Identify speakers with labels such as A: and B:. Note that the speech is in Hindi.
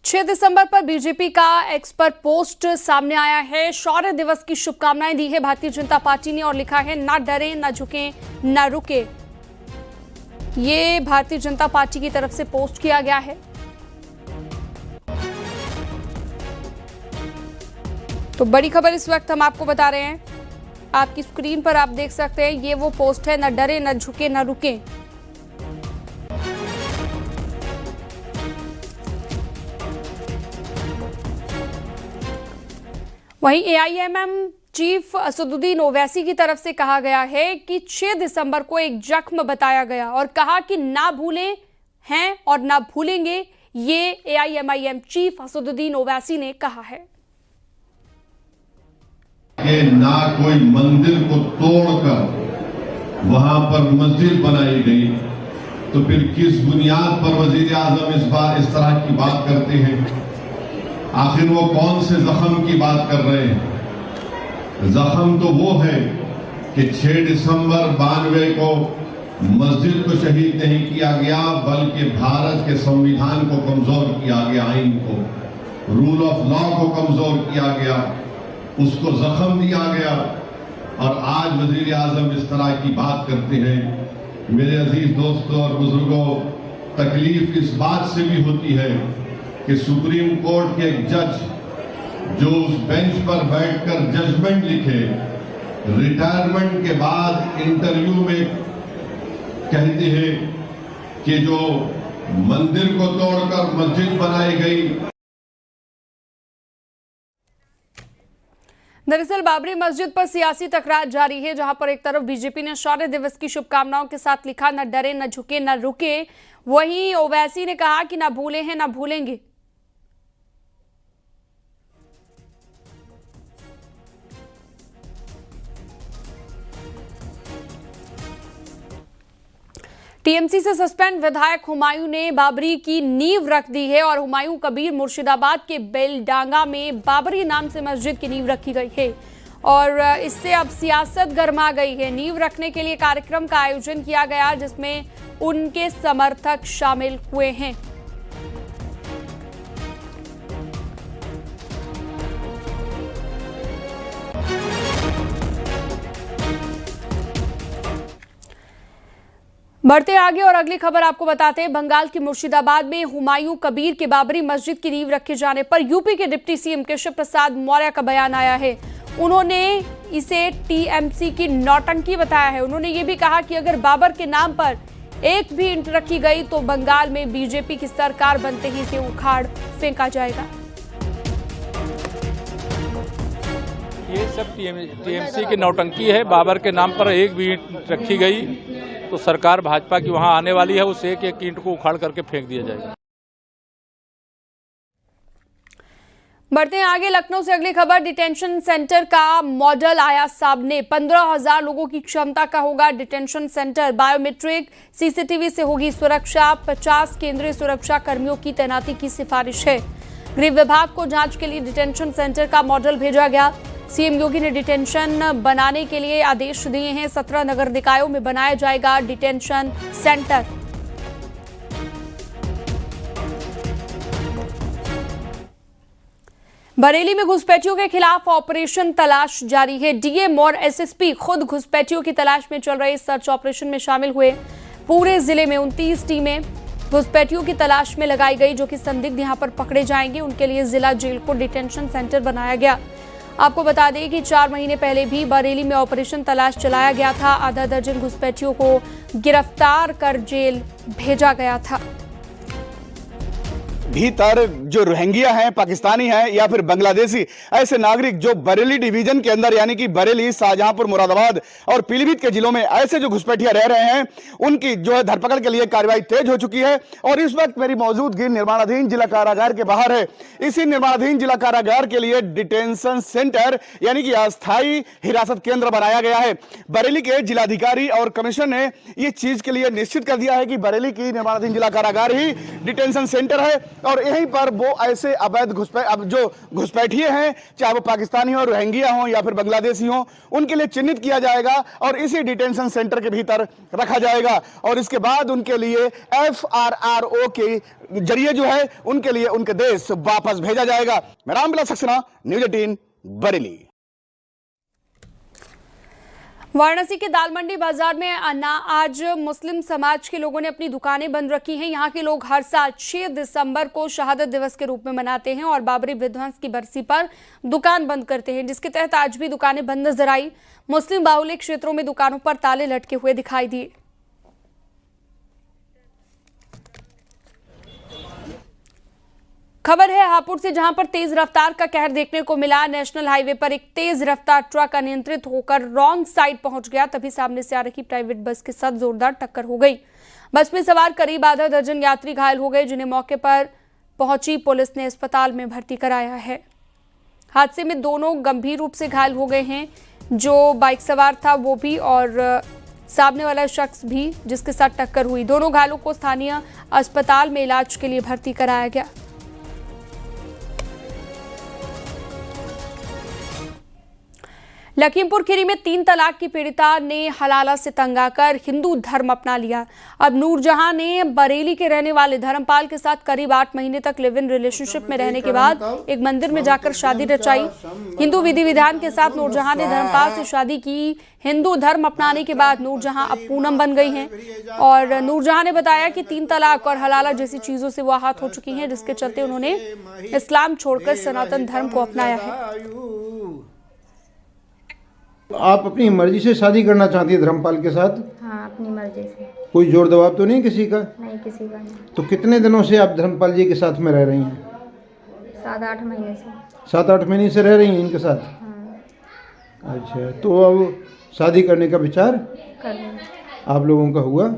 A: 6 दिसंबर पर बीजेपी का एक्स पर पोस्ट सामने आया है। शौर्य दिवस की शुभकामनाएं दी है भारतीय जनता पार्टी ने और लिखा है, ना डरे ना झुके ना रुके। ये भारतीय जनता पार्टी की तरफ से पोस्ट किया गया है। तो बड़ी खबर इस वक्त हम आपको बता रहे हैं, आपकी स्क्रीन पर आप देख सकते हैं, ये वो पोस्ट है, ना डरे ना झुके ना रुके। वहीं एआईएमएम चीफ असदुद्दीन ओवैसी की तरफ से कहा गया है कि 6 दिसंबर को एक जख्म बताया गया और कहा कि ना भूलें हैं और ना भूलेंगे। ये एआईएमआईएम चीफ असदुद्दीन ओवैसी ने कहा है
B: कि ना कोई मंदिर को तोड़कर वहां पर मस्जिद बनाई गई, तो फिर किस बुनियाद पर वजीर आजम इस तरह की बात करते हैं? आखिर वो कौन से जख्म की बात कर रहे हैं? जख्म तो वो है कि 6 दिसंबर 92 को मस्जिद को शहीद नहीं किया गया, बल्कि भारत के संविधान को कमजोर किया गया, आइन को, रूल ऑफ लॉ को कमजोर किया गया, उसको जख्म दिया गया। और आज वजीर आजम इस तरह की बात करते हैं। मेरे अजीज दोस्तों और बुजुर्गों, तकलीफ इस बात से भी होती है कि सुप्रीम कोर्ट के एक जज जो उस बेंच पर बैठकर जजमेंट लिखे, रिटायरमेंट के बाद इंटरव्यू में कहते हैं कि जो मंदिर को तोड़कर मस्जिद बनाई गई।
A: दरअसल बाबरी मस्जिद पर सियासी तकरार जारी है, जहां पर एक तरफ बीजेपी ने शौर्य दिवस की शुभकामनाओं के साथ लिखा, न डरे न झुके न रुके। वहीं ओवैसी ने कहा कि ना भूले हैं ना भूलेंगे। टीएमसी से सस्पेंड विधायक हुमायूं ने बाबरी की नींव रख दी है और हुमायूं कबीर मुर्शिदाबाद के बेलडांगा में बाबरी नाम से मस्जिद की नींव रखी गई है और इससे अब सियासत गर्मा गई है। नींव रखने के लिए कार्यक्रम का आयोजन किया गया, जिसमें उनके समर्थक शामिल हुए हैं। बढ़ते आगे और अगली खबर आपको बताते हैं। बंगाल के मुर्शिदाबाद में हुमायूं कबीर के बाबरी मस्जिद की नींव रखे जाने पर यूपी के डिप्टी सीएम केशव प्रसाद मौर्य का बयान आया है। उन्होंने इसे टीएमसी की नौटंकी बताया है। उन्होंने ये भी कहा कि अगर बाबर के नाम पर एक भी ईंट रखी गई तो बंगाल में बीजेपी की सरकार बनते ही इसे उखाड़ फेंका जाएगा।
C: ये सब टीएमसी की नौटंकी है। बाबर के नाम पर एक भी ईंट रखी गई तो सरकार भाजपा की वहां आने वाली है, उस एक एक ईंट को उखाड़ करके फेंक दिया जाएगा।
A: बढ़ते हैं आगे। लखनऊ से अगली खबर, डिटेंशन सेंटर का मॉडल आया सामने। 15,000 लोगों की क्षमता का होगा डिटेंशन सेंटर। बायोमेट्रिक सीसीटीवी से होगी सुरक्षा। 50 केंद्रीय सुरक्षा कर्मियों की तैनाती की सिफारिश है। गृह विभाग को जांच के लिए डिटेंशन सेंटर का मॉडल भेजा गया। सीएम योगी ने डिटेंशन बनाने के लिए आदेश दिए हैं। 17 नगर निकायों में बनाया जाएगा डिटेंशन सेंटर। बरेली में घुसपैठियों के खिलाफ ऑपरेशन तलाश जारी है। डीएम और एसएसपी खुद घुसपैठियों की तलाश में चल रहे सर्च ऑपरेशन में शामिल हुए। पूरे जिले में 29 टीमें घुसपैठियों की तलाश में लगाई गई, जो कि संदिग्ध यहां पर पकड़े जाएंगे। उनके लिए जिला जेल को डिटेंशन सेंटर बनाया गया। आपको बता दें कि 4 महीने पहले भी बरेली में ऑपरेशन तलाश चलाया गया था। आधा दर्जन घुसपैठियों को गिरफ्तार कर जेल भेजा गया था।
D: भीतर जो रोहिंग्या हैं, पाकिस्तानी हैं या फिर बांग्लादेशी, ऐसे नागरिक जो बरेली डिवीजन के अंदर यानी कि बरेली, शाहजहांपुर, मुरादाबाद और पीलीभीत के जिलों में ऐसे जो घुसपैठिया रह रहे हैं, उनकी जो है धरपकड़ के लिए कार्रवाई तेज हो चुकी है। और इस वक्त मेरी मौजूदगी निर्माणाधीन जिला कारागार के बाहर है। इसी निर्माणाधीन जिला कारागार के लिए डिटेंशन सेंटर यानी कि अस्थायी हिरासत केंद्र बनाया गया है। बरेली के जिलाधिकारी और कमिश्नर ने यह चीज के लिए निश्चित कर दिया है कि बरेली की निर्माणाधीन जिला कारागार ही डिटेंशन सेंटर है। और यहीं पर वो ऐसे अवैध अब जो घुसपैठिए हैं, चाहे वो पाकिस्तानी हो, रोहिंग्या हो या फिर बांग्लादेशी हो, उनके लिए चिन्हित किया जाएगा और इसी डिटेंशन सेंटर के भीतर रखा जाएगा और इसके बाद उनके लिए FRRO के जरिए जो है उनके लिए उनके देश वापस भेजा जाएगा। मैं रामविलास सक्सेना, न्यूज़ 18 बरेली।
A: वाराणसी के दाल मंडी बाजार में आज मुस्लिम समाज के लोगों ने अपनी दुकानें बंद रखी हैं। यहाँ के लोग हर साल 6 दिसंबर को शहादत दिवस के रूप में मनाते हैं और बाबरी विध्वंस की बरसी पर दुकान बंद करते हैं, जिसके तहत आज भी दुकानें बंद नजर आई। मुस्लिम बाहुल्य क्षेत्रों में दुकानों पर ताले लटके हुए दिखाई दिए। खबर है हापुड़ से, जहां पर तेज रफ्तार का कहर देखने को मिला। नेशनल हाईवे पर एक तेज रफ्तार ट्रक अनियंत्रित होकर रॉन्ग साइड पहुंच गया, तभी सामने से आ रही प्राइवेट बस के साथ जोरदार टक्कर हो गई। बस में सवार करीब आधा दर्जन यात्री घायल हो गए, जिन्हें मौके पर पहुंची पुलिस ने अस्पताल में भर्ती कराया है। हादसे में दोनों गंभीर रूप से घायल हो गए हैं, जो बाइक सवार था वो भी और सामने वाला शख्स भी जिसके साथ टक्कर हुई। दोनों घायलों को स्थानीय अस्पताल में इलाज के लिए भर्ती कराया गया। लखीमपुर खीरी में 3 तलाक की पीड़िता ने हलाला से तंग आकर हिंदू धर्म अपना लिया। अब नूरजहां ने बरेली के रहने वाले धर्मपाल के साथ करीब 8 महीने तक लिव इन रिलेशनशिप में रहने के बाद एक मंदिर में जाकर शादी रचाई। हिंदू विधि विधान के साथ नूरजहां ने धर्मपाल से शादी की। हिंदू धर्म अपनाने के बाद नूरजहां अब पूनम बन गई हैं और नूरजहां ने बताया कि 3 तलाक और हलाला जैसी चीजों से वो आहत हो चुकी हैं, जिसके चलते उन्होंने इस्लाम छोड़कर सनातन धर्म को अपनाया है।
E: आप अपनी मर्जी से शादी करना चाहती है धर्मपाल के साथ?
F: हाँ, अपनी मर्जी से।
E: कोई जोर दबाव तो नहीं किसी का?
F: नहीं, किसी का नहीं।
E: तो कितने दिनों से आप धर्मपाल जी के साथ में रह रही हैं?
F: 7-8 महीने से।
E: 7-8 महीने से रह रही हैं इनके साथ?
F: हाँ।
E: अच्छा, तो अब शादी करने का विचार
F: कर लें।
E: आप लोगों का हुआ?